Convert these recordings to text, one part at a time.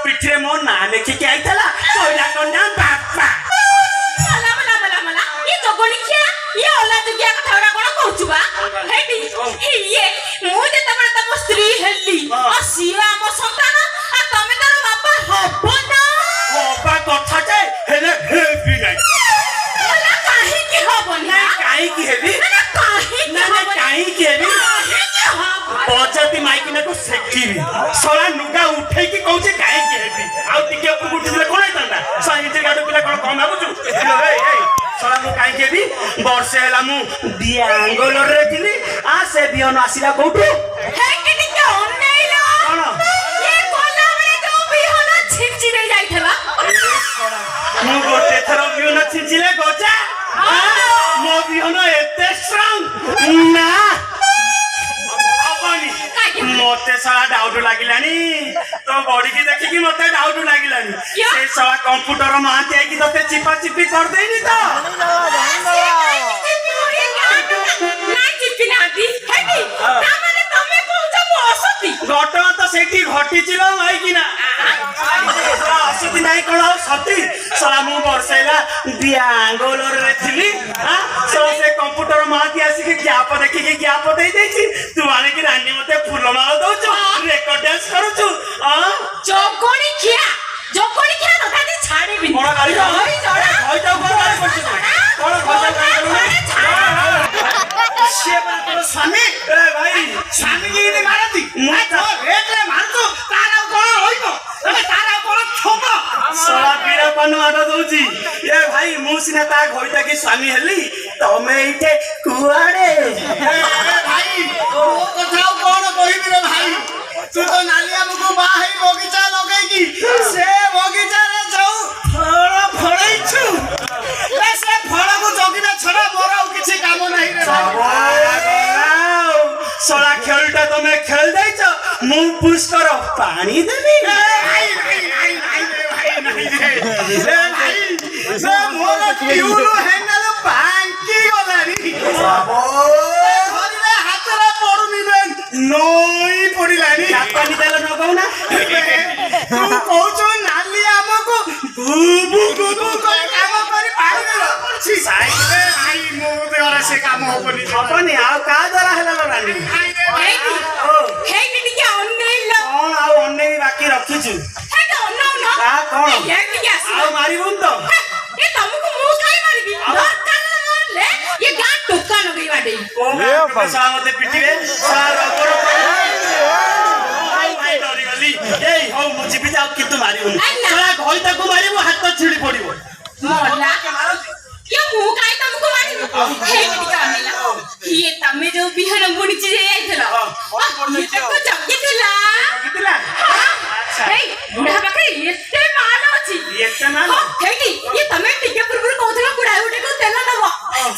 पिठरे मो ना लेखिक आइतला कोइला कंडा बापा मला मला मला मला ये जगणी क्या ये ओला दुगिया कथारा कोन कहउछुबा हेडी ये मु जे तमर तम स्त्री हेली आ सिया मो संतान आ तमे तार बापा हबो ना बापा कथा के हेले हेबी नाही मला काहे की हबो ना काहे की हेबी ना काहे ना काहे की हेबी पचती माइकिना को सेकीबी सला नुगा उठै की कहूचे काहे की हेबी आ टिके ऊपर उठिले कोन आइतंदा साइजे गाडो पिला कोन कम आबुचु ए सला मु काहे की हेबी वर्षे हला मु बियांगोल रे थिली आ से बियन आसिला कोठु हे के टिके ओनेइलो कोन ये कोला रे जो बिहन छिंची दे जाइथला मु गोटे थरो बियन छिंचिले गोचा मो बियन एते स्ट्रांग ना मते सारा डाउट लागिलानी तो बॉडी की देखि कि मते डाउट लागिलानी से सारा कंप्यूटर मानते है कि तते चिपा चिपी कर देनी तो ना चिपी ना दी हेडी ता माने तमे कहउछ मो असती घटना तो सेठी घटी चिलो भाई कि ना असती नाही कोन सती सारा मु वर्षेला बियांगोल रे थिली हां से कंप्यूटर मानती आसी कि ज्ञाप देखि कि ज्ञाप दे देछि तू आने कि रानी मते फूल माल दउछु रेकॉर्ड डांस करूछु हां जोकोनी खिया तो दादी छाड़ी भी मोरा गाड़ी होई जड़ा होई जाऊ कोन गाड़ी करछु कोन भजा गाड़ी से बात तो स्वामी ए भाई स्वामी की ने मारती मु तो रेटले मारतु तारा कोन होइबो तमे तारा कोन छोबो सला पीरा पनु आडो दउची ए भाई मु सिना ता घोइता की स्वामी हेली तमे इथे कुआडे ए भाई ओ कथा कोन कहिबी रे भाई तू तो नालिया मुको बाही बगीचा लगै की से बगीचा रे जाऊ फळ फळैछु ए से फळ को जगिना छडा मोर आ किछि काम नाही रे सला खेलटा तमे खेल दैछ मु पुश कर पानी देबी भाई से मोर क्यूरो हैंडल बांकी गलानी बाबो धरिले हातरे पडुनी बेन नई पडिलानी पानी देला न कहू ना तू कहउछ नाली हमको गुबु गुबु कर काम करी पानी देला छी साई रे भाई मो देरा से काम होबनी आ का दरा हला रानी हे कि के ओनेइलो कोन आ ओने बाकी रखिछु हे तो ओनो न का कोन ये कि आसी आ मारिबुन तो ए तुमको मु काई मारिबी दरकार ले ये गा टोका न गई बाटे ओ भाषा मते पिटिले सार ओपर भाई डरी गली ए हो मु जिबि जाऊ किंतु मारिबुन सारा घई ताको मारिबो हाथ तो छिड़ी पड़िबो मोला ये मु काई तुमको मारिबी हे कि का मिला ये तमे जो बिहन बुणीची जे आइथला ये तो जगितला कितला अच्छा हे बुढ़ा पाखरे एते माल अछि एते माल हे कि ये तमे टिके पुरपुर कहथला बुढ़ा उठे को तेल दबो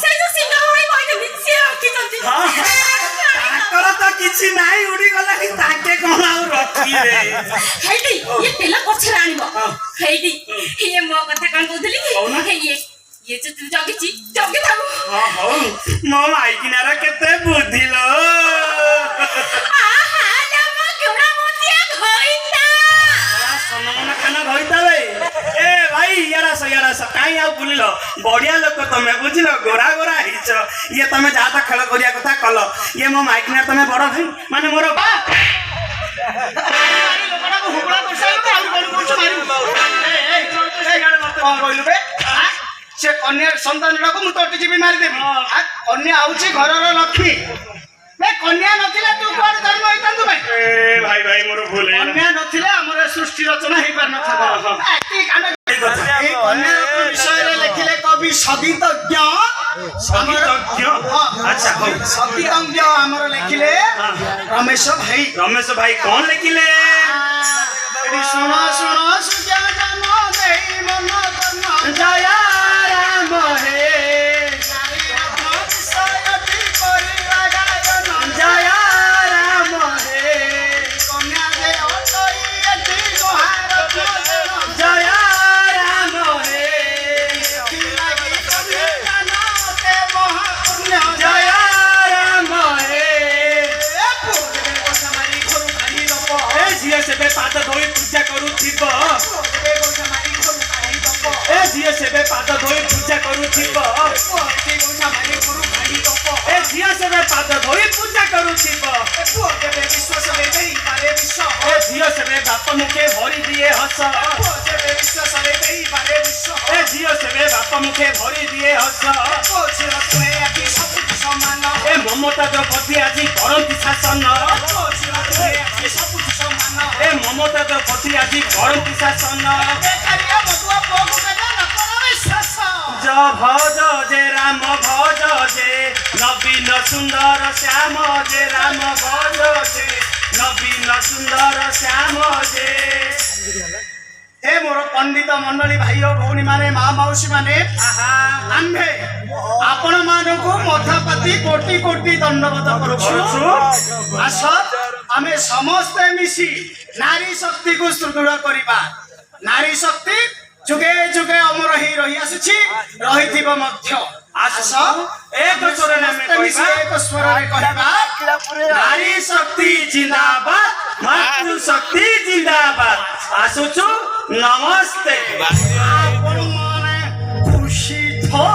से जो सिंगर होई कहते निचे रखी जंती ताकर तो किछि नाही उडी गला कि ताके कोन आ रखी रे हे कि ये तेल पछरा आनिबो हे कि ये मो कथा कोन कहथली कि ये जो तू जगी थाबो हां हो मो माई किनारा केते बुद्धि लो आहा लमा घोड़ा मोतिया घोइता सोनमना खाना घोइता बे ए भाई यारा स काई आ बुलिलो बढ़िया लोक तमे बुझिलो गोरा गोरा हिच ये तमे जाता खेल करिया कथा कल ये मो माई किनारा तमे बड़ भाई माने मोर बा लोकड़ा को हुबड़ा करसाई तो आउर कोन कुछ मारी ए गाड़े मत कोन कइलु बे से कन्या संतानडा को मु तोटी जीबी मारी देबी आ कन्या आउची घरर लक्ष्मी बे कन्या नथिले तू कोड धर्म होइतंतु भाई भाई मोर भूल है कन्या नथिले हमर सृष्टि रचना हेइ पार न था एती कांड ए कन्या विषय रे लिखिले कवि सदितज्ञ अच्छा सदितज्ञ हमर लिखिले रमेश भाई कौन लिखिले सुनो सुनो सुजा जनो देई मन करना जया राम हे जया राम हे कन्या दे अतई जया राम हे जया राम हे କରୁଥିବ ଏ ଝିଅ ସେବେ ପାଦ ଧୋଇ ପୂଜା କରୁଥିବ ଏ ଝିଅ ସେବେ ପାଦ ଧୋଇ ପୂଜା କରୁଥିବ ଏ ଝିଅ ସେବେ ବାପ ମୁଖେ ଭରି ଦିଏ ହସ ଏ ଝିଅ ସେବେ ବାପ ମୁଖେ ଭରି ଦିଏ ହସ ଏ ମମତା ଦ୍ରୌପଦୀ ଆଜି କରନ୍ତି ଶାସନ ଏ ମମତା ଦ୍ରୌପଦୀ ଆଜି କରନ୍ତି ଶାସନ ভজ যে রাম ভজ যে নবীন সুন্দর শ্যাম যে রাম ভজ যে নবীন সুন্দর শ্যাম যে हे मोर पंडित मंडली भाई भौणी माने माँ मौसी माने आम्भे आपण मानकु मथापाती कोटी कोटी दंडवत करूछु आस आमे समस्ते मिसी नारी शक्ति को सुदृढ़ करिबा नारी शक्ति जुगे जुगे अमर ही रही आसुछि रहिथिब मध्य आस एक स्वर में कहबा एक स्वर रे कहबा नारी शक्ति जिंदाबाद मातृ शक्ति जिंदाबाद आसुछु नमस्ते आपण माने खुशी थो